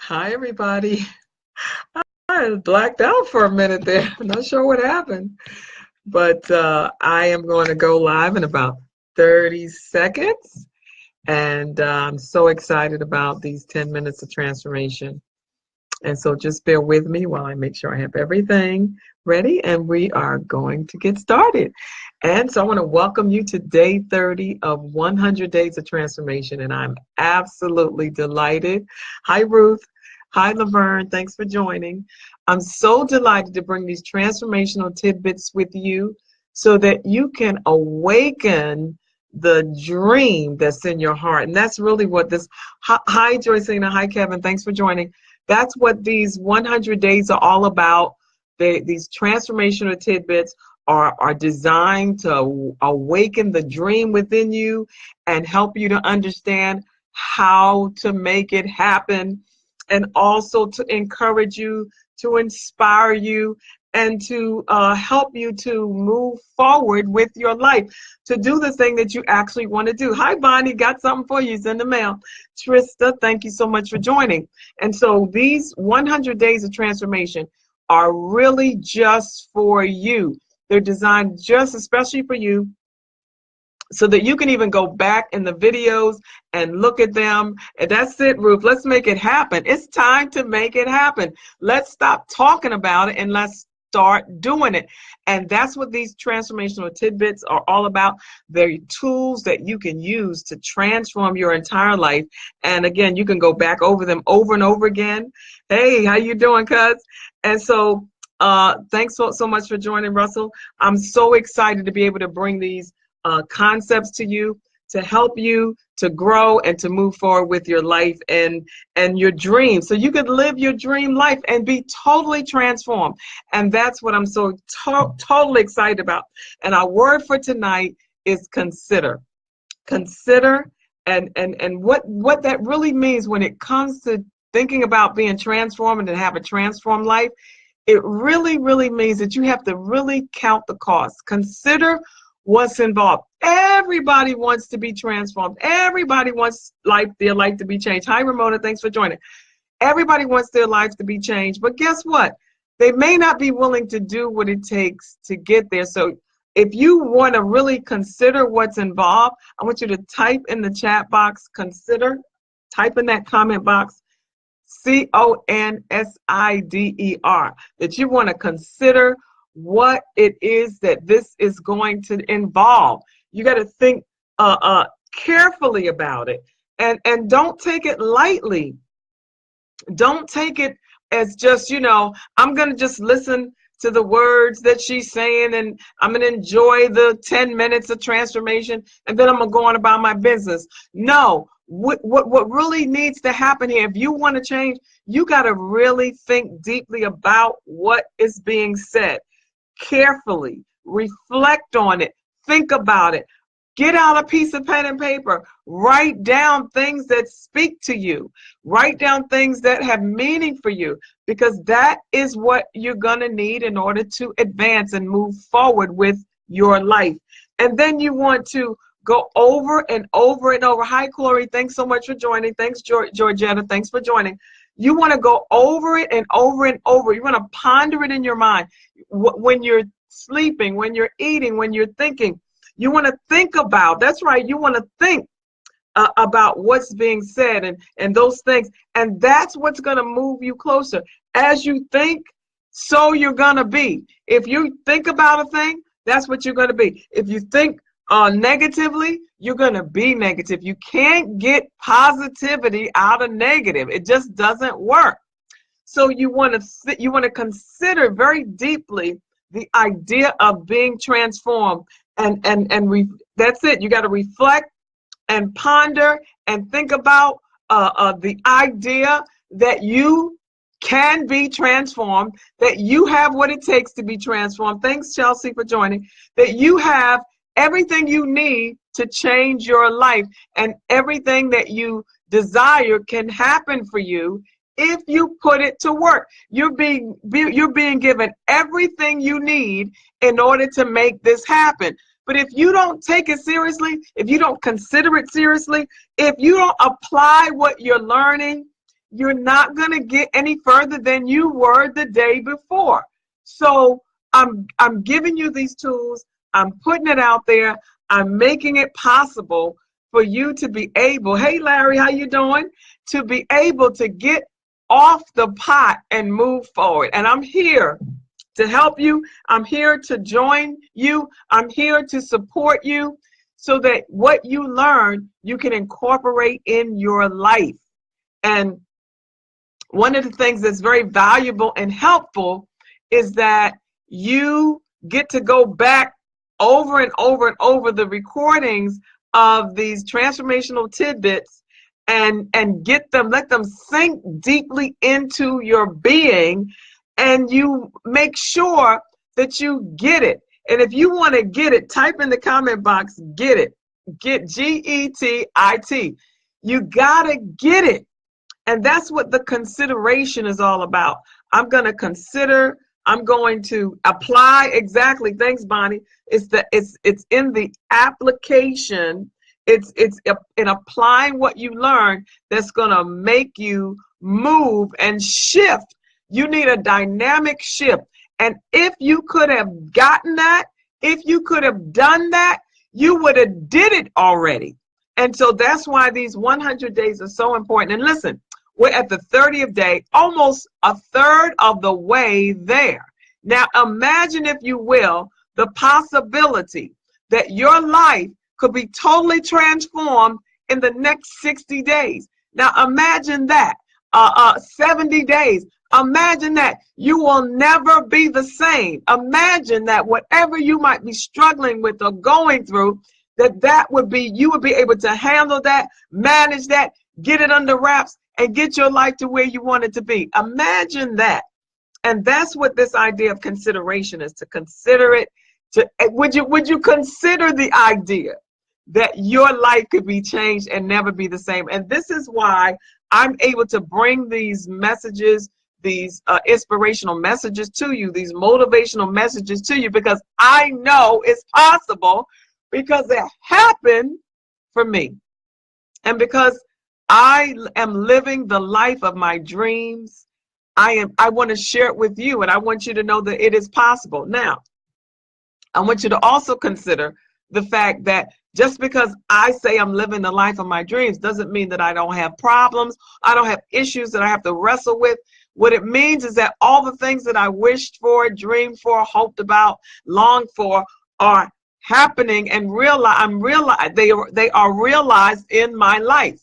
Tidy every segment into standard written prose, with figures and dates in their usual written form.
Hi, everybody. I blacked out for a minute there. I'm not sure what happened, but I am going to go live in about 30 seconds. And I'm so excited about these 10 minutes of transformation. And so just bear with me while I make sure I have everything ready and we are going to get started. And so I want to welcome you to day 30 of 100 Days of Transformation. And I'm absolutely delighted. Hi, Ruth. Hi, LaVerne. Thanks for joining. I'm so delighted to bring these transformational tidbits with you so that you can awaken the dream that's in your heart. And that's really what this, hi, Joycina. Hi, Kevin. Thanks for joining. That's what these 100 days are all about. These transformational tidbits are designed to awaken the dream within you and help you to understand how to make it happen, and also to encourage you, to inspire you, and to help you to move forward with your life, to do the thing that you actually want to do. Hi, Bonnie, got something for you. It's in the mail. Trista, thank you so much for joining. And so these 100 days of transformation are really just for you. They're designed just especially for you, so that you can even go back in the videos and look at them. And that's it, Ruth. Let's make it happen. It's time to make it happen. Let's stop talking about it and let's start doing it. And that's what these transformational tidbits are all about. They're tools that you can use to transform your entire life. And again, you can go back over them over and over again. Hey, how you doing, cuz? And so thanks so much for joining, Russell. I'm so excited to be able to bring these concepts to you, to help you to grow and to move forward with your life and your dreams, so you could live your dream life and be totally transformed. And that's what I'm so totally excited about. And our word for tonight is consider. Consider, and what that really means when it comes to thinking about being transformed and have a transformed life. It really means that you have to really count the cost. Consider what's involved. Everybody wants to be transformed. Everybody wants their life to be changed. Hi, Ramona. Thanks for joining. Everybody wants their lives to be changed. But guess what? They may not be willing to do what it takes to get there. So if you want to really consider what's involved, I want you to type in the chat box, consider, type in that comment box, CONSIDER, that you want to consider what it is that this is going to involve. You got to think carefully about it, and don't take it lightly. Don't take it as just, I'm going to just listen to the words that she's saying and I'm going to enjoy the 10 minutes of transformation and then I'm going to go on about my business. No, what really needs to happen here, if you want to change, you got to really think deeply about what is being said. Carefully reflect on it, think about it, get out a piece of pen and paper, write down things that speak to you, write down things that have meaning for you, because that is what you're going to need in order to advance and move forward with your life. And then you want to go over and over and over. Hi, Chloe. Thanks so much for joining. Thanks, Georgetta. Thanks for joining. You want to go over it and over and over. You want to ponder it in your mind. When you're sleeping, when you're eating, when you're thinking, you want to think about, that's right, you want to think about what's being said and those things. And that's what's going to move you closer. As you think, so you're going to be. If you think about a thing, that's what you're going to be. If you think negatively, you're going to be negative. You can't get positivity out of negative. It just doesn't work. So you want to consider very deeply the idea of being transformed, and that's it. You got to reflect and ponder and think about the idea that you can be transformed, that you have what it takes to be transformed. Thanks, Chelsea, for joining. That you have everything you need to change your life, and everything that you desire can happen for you if you put it to work. You're being given everything you need in order to make this happen. But if you don't take it seriously, if you don't consider it seriously, if you don't apply what you're learning, you're not going to get any further than you were the day before. So I'm giving you these tools. I'm putting it out there. I'm making it possible for you to be able, hey Larry, how you doing? To be able to get off the pot and move forward. And I'm here to help you. I'm here to join you. I'm here to support you so that what you learn, you can incorporate in your life. And one of the things that's very valuable and helpful is that you get to go back over and over and over the recordings of these transformational tidbits and get them, let them sink deeply into your being, and you make sure that you get it. And if you want to get it, type in the comment box, get it. Get GETIT. You gotta get it. And that's what the consideration is all about. I'm going to consider, I'm going to apply. Exactly. Thanks, Bonnie. It's in the application. It's in applying what you learn that's going to make you move and shift. You need a dynamic shift. And if you could have gotten that, if you could have done that, you would have did it already. And so that's why these 100 days are so important. And listen, we're at the 30th day, almost a third of the way there. Now, imagine, if you will, the possibility that your life could be totally transformed in the next 60 days. Now, imagine that, 70 days. Imagine that you will never be the same. Imagine that whatever you might be struggling with or going through, that would be, you would be able to handle that, manage that, get it under wraps, and get your life to where you want it to be. Imagine that. And that's what this idea of consideration is, to consider it. Would you consider the idea that your life could be changed and never be the same? And this is why I'm able to bring these messages, these inspirational messages to you, these motivational messages to you, because I know it's possible, because it happened for me. And because I am living the life of my dreams, I want to share it with you, and I want you to know that it is possible. Now, I want you to also consider the fact that just because I say I'm living the life of my dreams doesn't mean that I don't have problems, I don't have issues that I have to wrestle with. What it means is that all the things that I wished for, dreamed for, hoped about, longed for are happening, and they are realized in my life.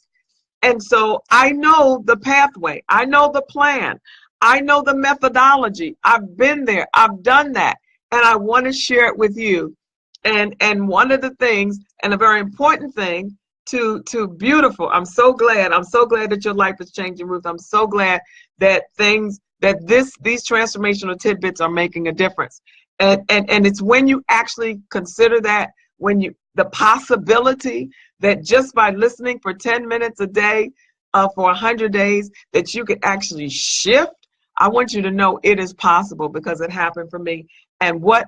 And so I know the pathway, I know the plan, I know the methodology. I've been there, I've done that, and I want to share it with you. And one of the things, and a very important thing, to beautiful. I'm so glad that your life is changing, Ruth. I'm so glad that these transformational tidbits are making a difference. And it's when you actually consider that, the possibility that just by listening for 10 minutes a day for 100 days, that you could actually shift. I want you to know it is possible, because it happened for me. And what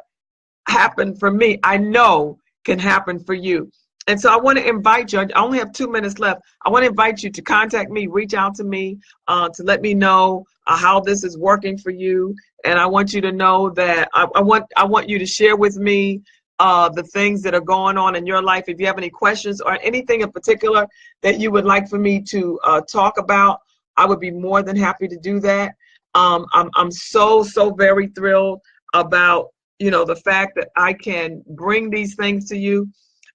happened for me, I know can happen for you. And so I want to invite you, I only have 2 minutes left. I want to invite you to contact me, reach out to me, to let me know how this is working for you. And I want you to know that I want you to share with me the things that are going on in your life. If you have any questions or anything in particular that you would like for me to talk about, I would be more than happy to do that. I'm so very thrilled about the fact that I can bring these things to you,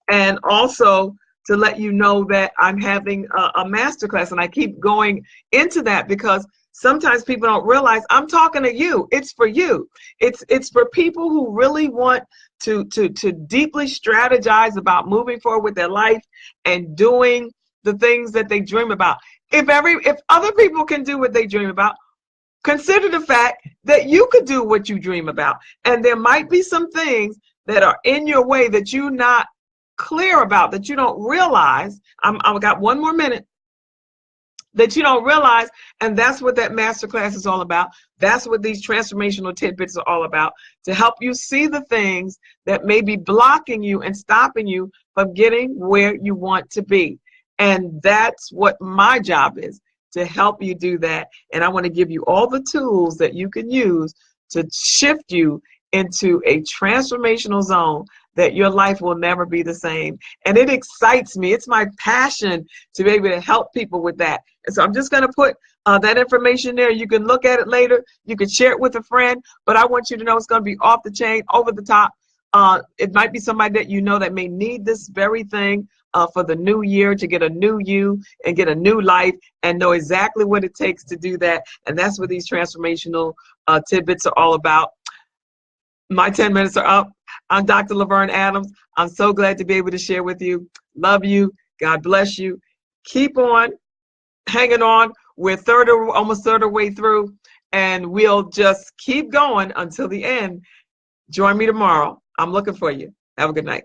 and also to let you know that I'm having a masterclass, and I keep going into that because sometimes people don't realize I'm talking to you. It's for you. It's for people who really want to deeply strategize about moving forward with their life and doing the things that they dream about. If other people can do what they dream about, consider the fact that you could do what you dream about. And there might be some things that are in your way that you're not clear about, that you don't realize. I've got 1 more minute. That you don't realize, and that's what that masterclass is all about. That's what these transformational tidbits are all about, to help you see the things that may be blocking you and stopping you from getting where you want to be. And that's what my job is to help you do that. And I want to give you all the tools that you can use to shift you into a transformational zone that your life will never be the same. And it excites me. It's my passion to be able to help people with that. And so I'm just going to put that information there. You can look at it later. You can share it with a friend. But I want you to know it's going to be off the chain, over the top. It might be somebody that you know that may need this very thing for the new year, to get a new you and get a new life and know exactly what it takes to do that. And that's what these transformational tidbits are all about. My 10 minutes are up. I'm Dr. LaVerne Adams. I'm so glad to be able to share with you. Love you. God bless you. Keep on hanging on. We're almost third of the way through, and we'll just keep going until the end. Join me tomorrow. I'm looking for you. Have a good night.